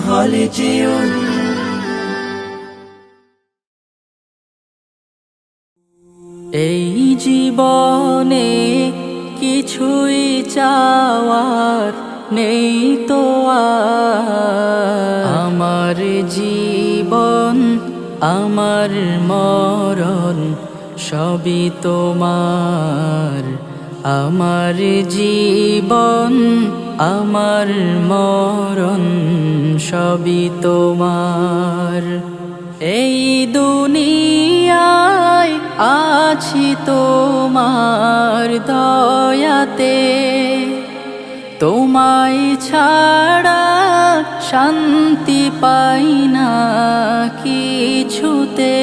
হলে যেও। এই জীবনে কিছুই চাওয়ার নেই তো আর। আমার জীবন আমার মরণ সবই তোমার। আমার জীবন আমার মরণ সবই তোমার। এই দুনিয়ায় আছি তোমার দয়াতে, তোমায় ছাড়া শান্তি পাই না কিছুতে।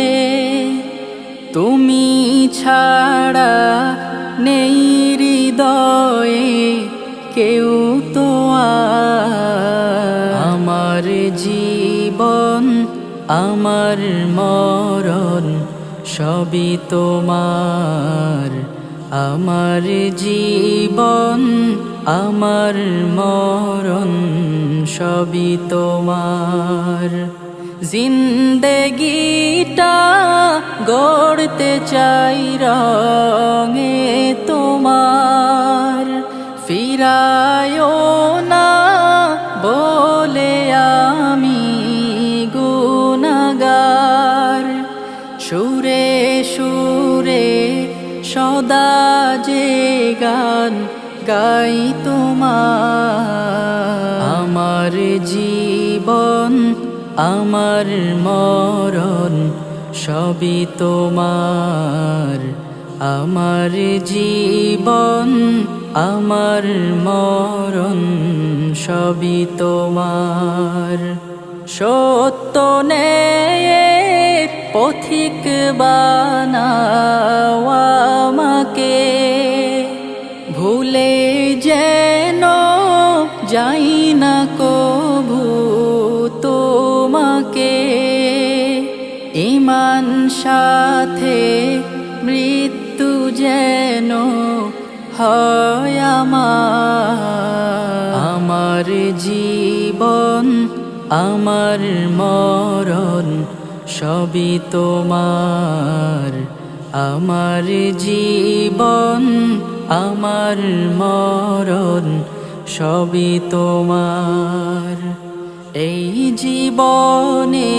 তুমি ছাড়া নেই হৃদয়ে কেউ তো আর। আমার জীবন আমার মরণ সবই তোমার। আমার জীবন আমার মরণ সবই তোমার। জিন্দেগিটা গড়তে চাই রঙে তোমার। ফিরায়ও না বলে আমি গুনাহগার। সুরে সুরে সদা যে গান গাই তোমার। আমার জীবন আমার মরণ সবই তোমার। আমার জীবন আমার মরণ সবই তোমার। সত্য নেয়ের পথিক বানাও আমাকে, ভুলে যেন যাই না কভু তোমাকে। ঈমান সাথে মৃত্যু যেন হয় আমার। আমার জীবন আমার মরণ সবই তোমার। আমার জীবন আমার মরণ সবই তোমার। এই জীবনে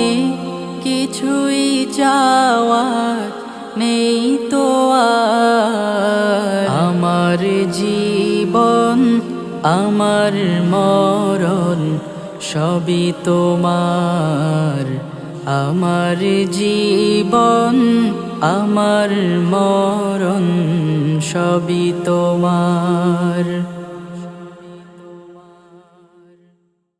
কিছুই চাওয়ার নেই তো আর। আমার জীবন আমার মরণ সবই তোমার। আমার জীবন আমার মরণ সবই তোমার।